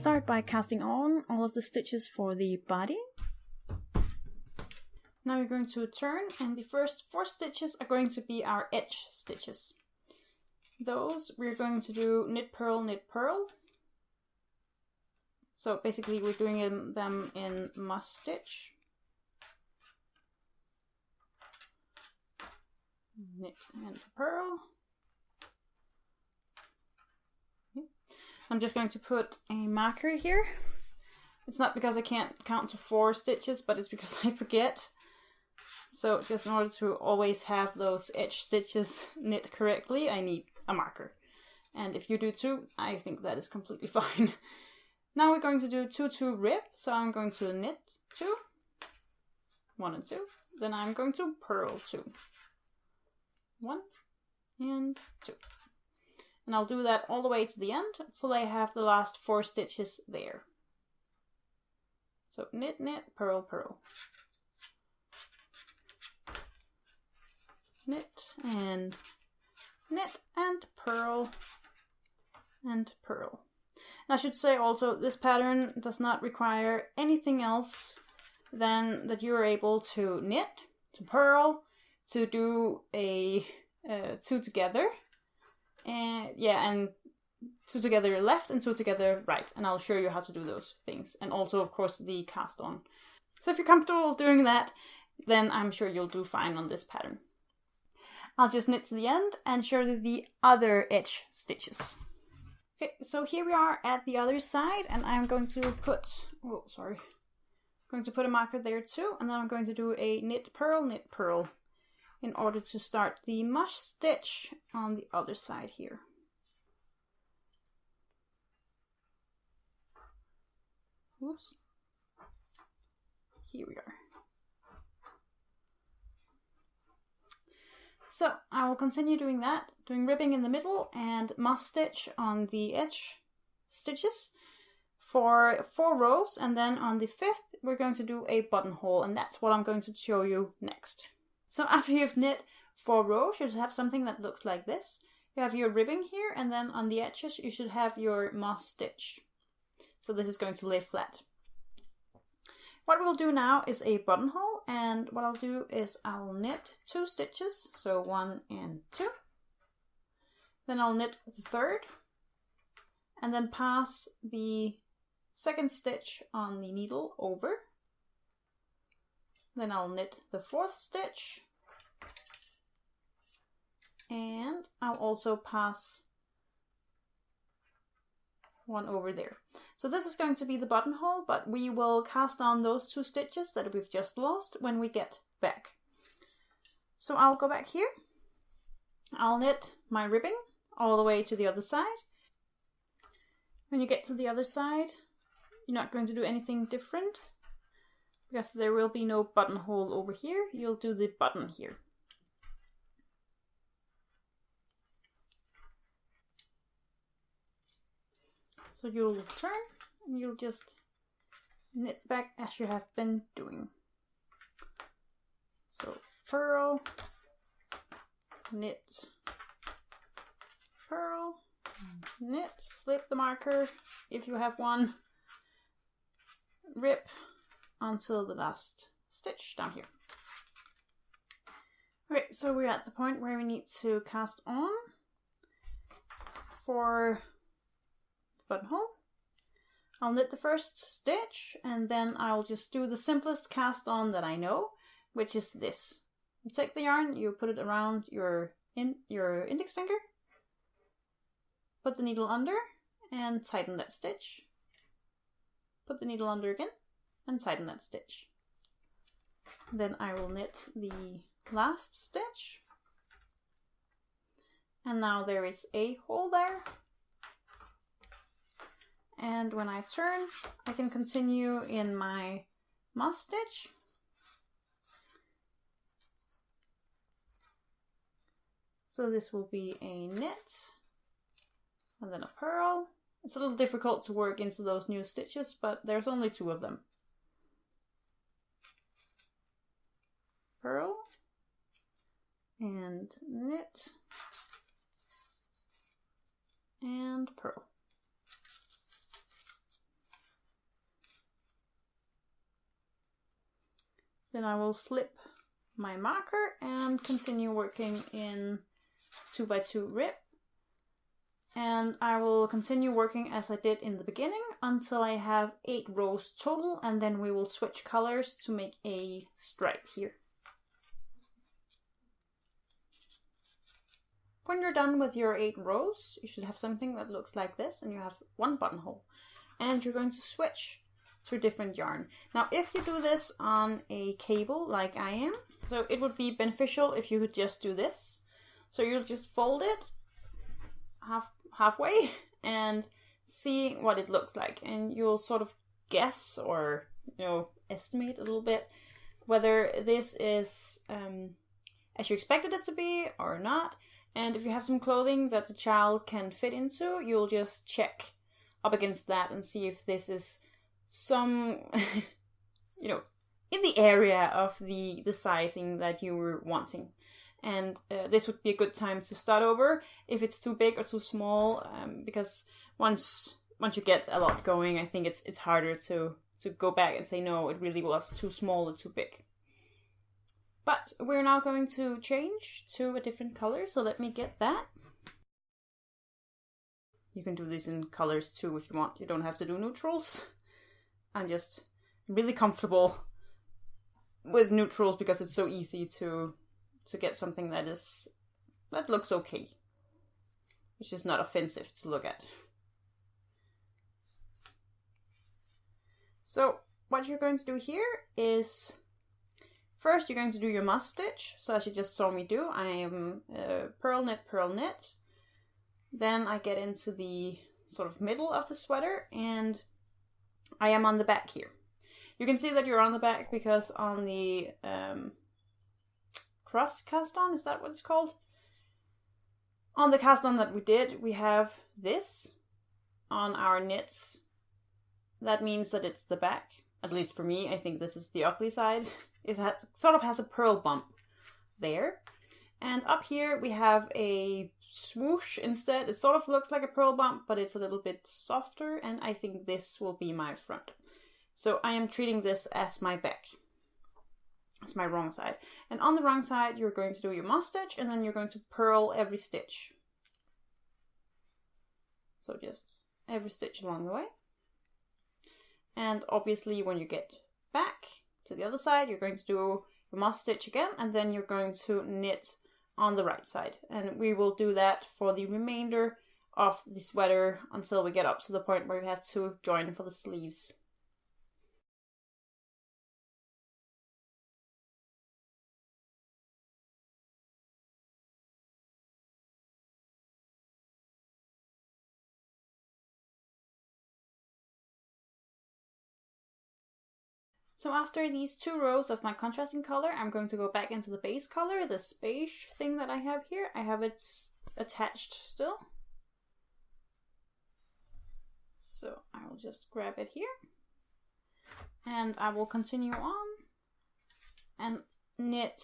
start by casting on all of the stitches for the body. Now we're going to turn, and the first 4 stitches are going to be our edge stitches. Those we're going to do knit, purl, knit, purl. So basically we're doing them in muss stitch. Knit and purl. I'm just going to put a marker here. It's not because I can't count to 4 stitches, but it's because I forget. So just in order to always have those edge stitches knit correctly, I need a marker. And if you do too, I think that is completely fine. Now we're going to do 2, 2 rib. So I'm going to knit 2, 1 and 2. Then I'm going to purl 2, 1 and 2. And I'll do that all the way to the end, so I have the last 4 stitches there. So knit, knit, purl, purl. Knit and purl and purl. And I should say also, this pattern does not require anything else than that you are able to knit, to purl, to do a 2 together, and yeah, and 2 together left and 2 together right, and I'll show you how to do those things, and also of course the cast on. So if you're comfortable doing that, then I'm sure you'll do fine on this pattern. I'll just knit to the end and show you the other edge stitches. Okay, so here we are at the other side, and I'm going to put, going to put a marker there too, and then I'm going to do a knit, purl in order to start the mush stitch on the other side here. Oops. Here we are. So I will continue doing that, doing ribbing in the middle and muss stitch on the edge stitches for 4 rows, and then on the 5th we're going to do a buttonhole, and that's what I'm going to show you next. So after you've knit 4 rows, you should have something that looks like this. You have your ribbing here, and then on the edges you should have your muss stitch. So this is going to lay flat. What we'll do now is a buttonhole, and what I'll do is I'll knit 2 stitches, so 1 and 2. Then I'll knit the 3rd, and then pass the 2nd stitch on the needle over. Then I'll knit the 4th stitch, and I'll also pass one over there. So this is going to be the buttonhole, but we will cast on those 2 stitches that we've just lost when we get back. So I'll go back here. I'll knit my ribbing all the way to the other side. When you get to the other side, you're not going to do anything different, because there will be no buttonhole over here. You'll do the button here. So you'll turn, and you'll just knit back as you have been doing. So purl, knit, purl, knit, slip the marker if you have one, rip until the last stitch down here. Okay, so we're at the point where we need to cast on for buttonhole. I'll knit the first stitch, and then I'll just do the simplest cast on that I know, which is this. You take the yarn, you put it around your index finger, put the needle under, and tighten that stitch. Put the needle under again, and tighten that stitch. Then I will knit the last stitch, and now there is a hole there. And when I turn, I can continue in my muss stitch. So this will be a knit, and then a purl. It's a little difficult to work into those new stitches, but there's only 2 of them. Purl, and knit, and purl. Then I will slip my marker and continue working in 2x2 rib. And I will continue working as I did in the beginning until I have 8 rows total, and then we will switch colors to make a stripe here. When you're done with your 8 rows, you should have something that looks like this, and you have 1 buttonhole. And you're going to switch to a different yarn. Now, if you do this on a cable like I am, so it would be beneficial if you could just do this. So you'll just fold it halfway and see what it looks like, and you'll sort of guess or estimate a little bit whether this is as you expected it to be or not. And if you have some clothing that the child can fit into, you'll just check up against that and see if this is some, in the area of the sizing that you were wanting. And this would be a good time to start over if it's too big or too small, because once you get a lot going, I think it's harder to go back and say, no, it really was too small or too big. But we're now going to change to a different color, so let me get that. You can do this in colors too if you want. You don't have to do neutrals. I'm just really comfortable with neutrals because it's so easy to get something that looks okay. It's just not offensive to look at. So what you're going to do here is, first you're going to do your muss stitch. So as you just saw me do, I am purl, knit. Then I get into the sort of middle of the sweater, and I am on the back here. You can see that you're on the back because on the cross cast on, is that what it's called? On the cast on that we did, we have this on our knits. That means that it's the back. At least for me, I think this is the ugly side. It sort of has a purl bump there. And up here we have a swoosh instead. It sort of looks like a purl bump, but it's a little bit softer, and I think this will be my front. So I am treating this as my back. That's my wrong side. And on the wrong side, you're going to do your muss stitch, and then you're going to purl every stitch. So just every stitch along the way. And obviously when you get back to the other side, you're going to do your muss stitch again, and then you're going to knit on the right side. And we will do that for the remainder of the sweater until we get up to the point where we have to join for the sleeves. So after these 2 rows of my contrasting color, I'm going to go back into the base color, this beige thing that I have here. I have it attached still. So I will just grab it here. And I will continue on and knit.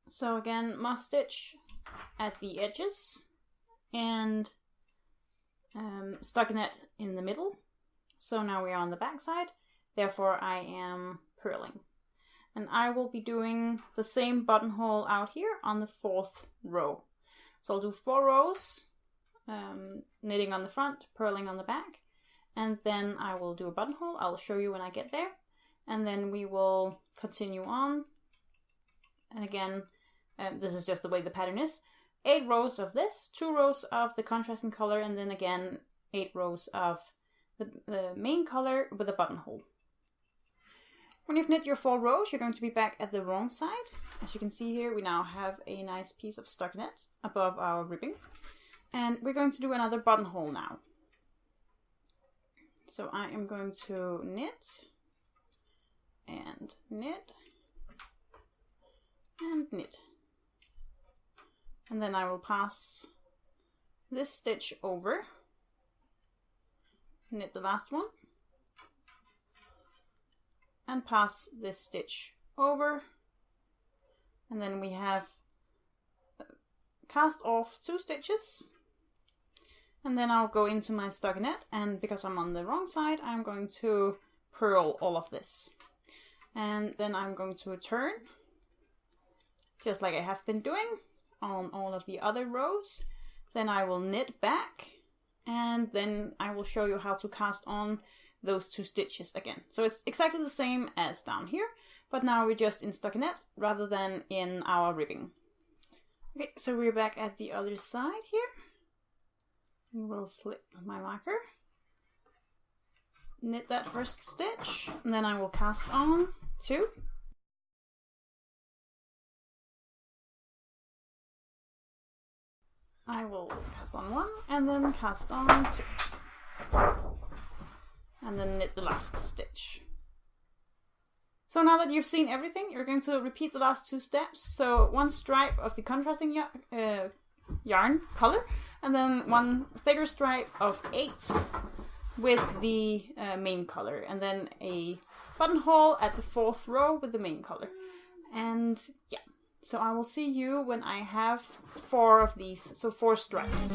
So again, muss stitch at the edges. And stockinette in the middle. So now we are on the back side, therefore I am purling. And I will be doing the same buttonhole out here on the 4th row. So I'll do 4 rows, knitting on the front, purling on the back, and then I will do a buttonhole. I'll show you when I get there, and then we will continue on. And again, this is just the way the pattern is. 8 rows of this, 2 rows of the contrasting color, and then again 8 rows of the main color with a buttonhole. When you've knit your 4 rows, you're going to be back at the wrong side. As you can see here, we now have a nice piece of stockinette above our ribbing. And we're going to do another buttonhole now. So I am going to knit, and knit, and knit. And then I will pass this stitch over, knit the last one, and pass this stitch over. And then we have cast off 2 stitches. And then I'll go into my stockinette, and because I'm on the wrong side, I'm going to purl all of this. And then I'm going to turn, just like I have been doing on all of the other rows. Then I will knit back, and then I will show you how to cast on those 2 stitches again. So it's exactly the same as down here, but now we're just in stockinette rather than in our ribbing. Okay, so we're back at the other side here. We will slip my marker, knit that first stitch, and then I will cast on 2. I will cast on 1 and then cast on 2. And then knit the last stitch. So now that you've seen everything, you're going to repeat the last 2 steps. So 1 stripe of the contrasting yarn color, and then 1 thicker stripe of 8 with the main color, and then a buttonhole at the 4th row with the main color. And yeah, so I will see you when I have 4 of these, so 4 stripes.